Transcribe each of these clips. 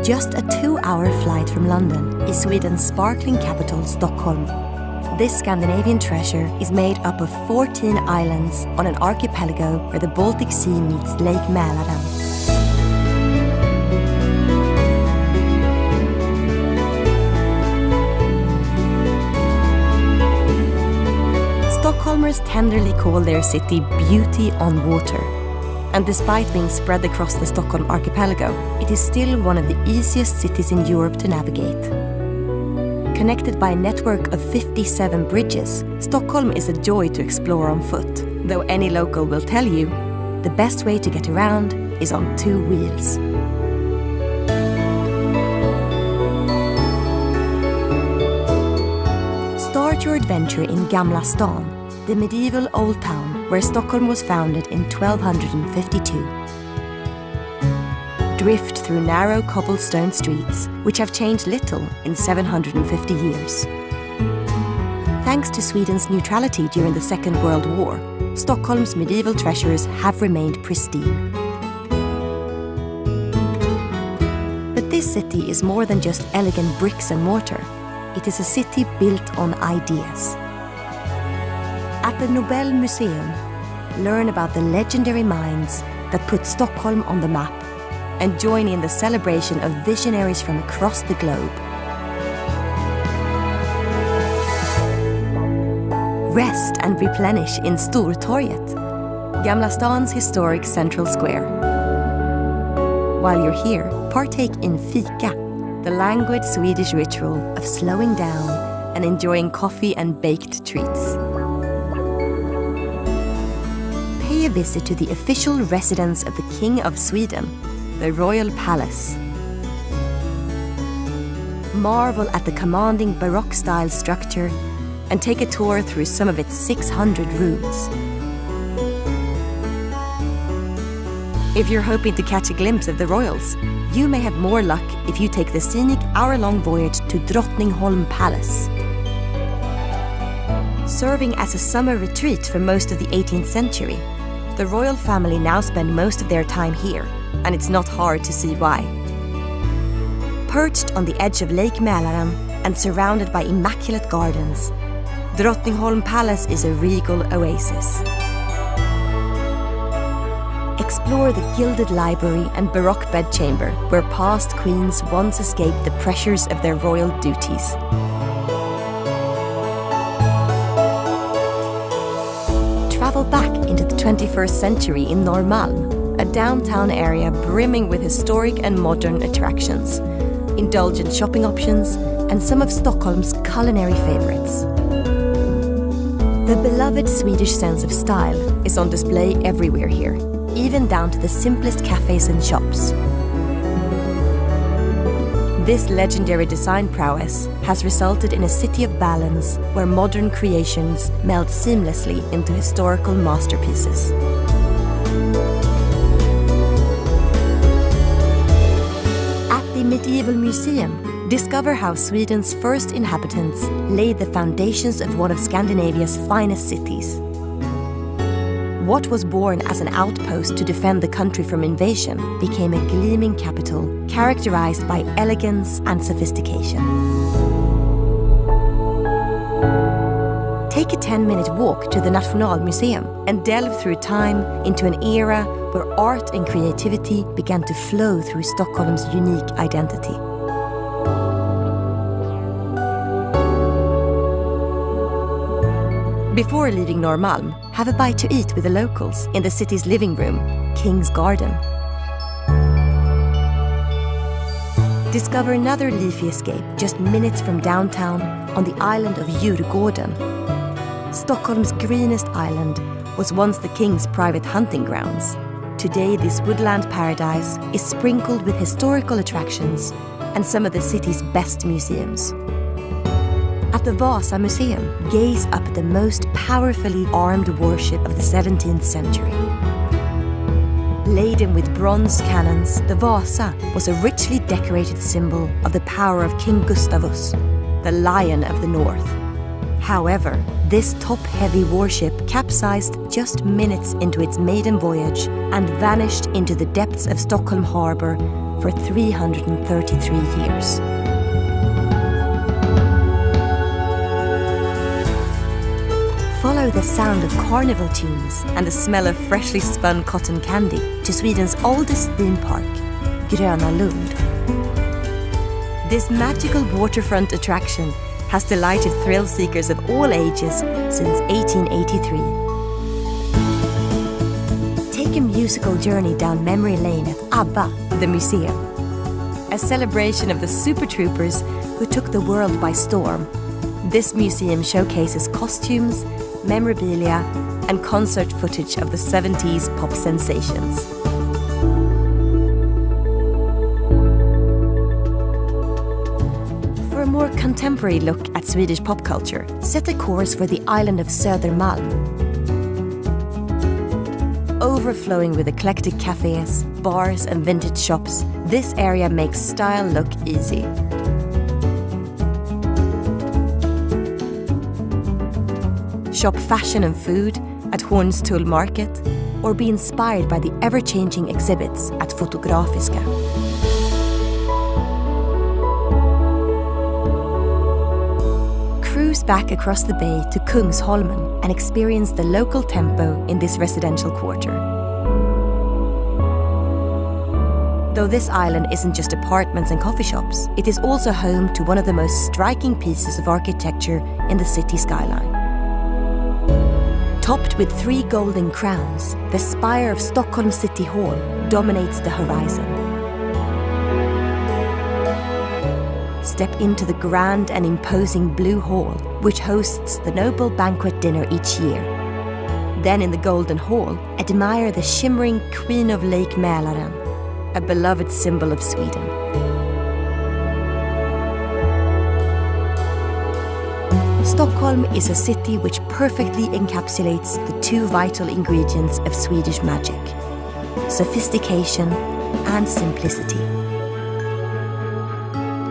Just a 2-hour flight from London is Sweden's sparkling capital, Stockholm. This Scandinavian treasure is made up of 14 islands on an archipelago where the Baltic Sea meets Lake Mälaren. Stockholmers tenderly call their city Beauty on Water. And despite being spread across the Stockholm archipelago, it is still one of the easiest cities in Europe to navigate. Connected by a network of 57 bridges, Stockholm is a joy to explore on foot, though any local will tell you the best way to get around is on 2 wheels. Start your adventure in Gamla stan, the medieval old town where Stockholm was founded in 1252. Drift through narrow cobblestone streets, which have changed little in 750 years. Thanks to Sweden's neutrality during the Second World War, Stockholm's medieval treasures have remained pristine. But this city is more than just elegant bricks and mortar. It is a city built on ideas. At the Nobel Museum, learn about the legendary minds that put Stockholm on the map and join in the celebration of visionaries from across the globe. Rest and replenish in Stortorget, Gamla stan's historic central square. While you're here, partake in fika, the languid Swedish ritual of slowing down and enjoying coffee and baked treats. Pay a visit to the official residence of the King of Sweden, the Royal Palace. Marvel at the commanding Baroque-style structure and take a tour through some of its 600 rooms. If you're hoping to catch a glimpse of the royals, you may have more luck if you take the scenic hour-long voyage to Drottningholm Palace. Serving as a summer retreat for most of the 18th century, the royal family now spend most of their time here, and it's not hard to see why. Perched on the edge of Lake Mälaren and surrounded by immaculate gardens, Drottningholm Palace is a regal oasis. Explore the gilded library and Baroque bedchamber where past queens once escaped the pressures of their royal duties. Travel back into the 21st century in Norrmalm, a downtown area brimming with historic and modern attractions, indulgent shopping options, and some of Stockholm's culinary favorites. The beloved Swedish sense of style is on display everywhere here, even down to the simplest cafes and shops. This legendary design prowess has resulted in a city of balance where modern creations meld seamlessly into historical masterpieces. At the Medieval Museum, discover how Sweden's first inhabitants laid the foundations of one of Scandinavia's finest cities. What was born as an outpost to defend the country from invasion became a gleaming capital characterized by elegance and sophistication. Take a 10-minute walk to the Nationalmuseum and delve through time into an era where art and creativity began to flow through Stockholm's unique identity. Before leaving Norrmalm, have a bite to eat with the locals in the city's living room, King's Garden. Discover another leafy escape just minutes from downtown on the island of Djurgården. Stockholm's greenest island was once the king's private hunting grounds. Today, this woodland paradise is sprinkled with historical attractions and some of the city's best museums. At the Vasa Museum, gaze up at the most powerfully armed warship of the 17th century. Laden with bronze cannons, the Vasa was a richly decorated symbol of the power of King Gustavus, the Lion of the North. However, this top-heavy warship capsized just minutes into its maiden voyage and vanished into the depths of Stockholm Harbour for 333 years. Follow the sound of carnival tunes and the smell of freshly spun cotton candy to Sweden's oldest theme park, Gröna Lund. This magical waterfront attraction has delighted thrill seekers of all ages since 1883. Take a musical journey down memory lane at ABBA, the museum. A celebration of the super troopers who took the world by storm. This museum showcases costumes, memorabilia, and concert footage of the 70s pop sensations. For a more contemporary look at Swedish pop culture, set a course for the island of Södermalm. Overflowing with eclectic cafes, bars, and vintage shops, this area makes style look easy. Shop fashion and food at Hornstull Market, or be inspired by the ever-changing exhibits at Fotografiska. Cruise back across the bay to Kungsholmen and experience the local tempo in this residential quarter. Though this island isn't just apartments and coffee shops, it is also home to one of the most striking pieces of architecture in the city skyline. Topped with 3 golden crowns, the spire of Stockholm City Hall dominates the horizon. Step into the grand and imposing Blue Hall, which hosts the Noble Banquet Dinner each year. Then in the Golden Hall, admire the shimmering Queen of Lake Mälaren, a beloved symbol of Sweden. Stockholm is a city which perfectly encapsulates the 2 vital ingredients of Swedish magic: sophistication and simplicity.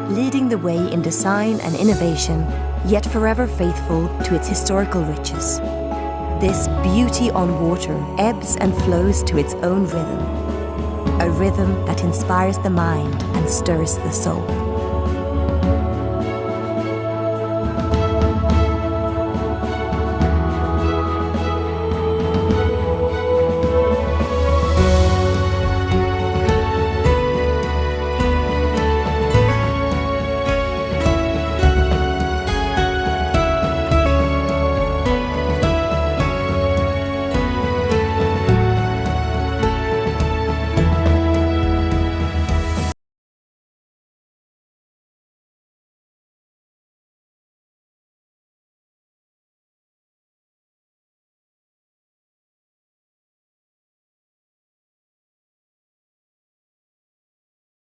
Leading the way in design and innovation, yet forever faithful to its historical riches. This beauty on water ebbs and flows to its own rhythm, a rhythm that inspires the mind and stirs the soul.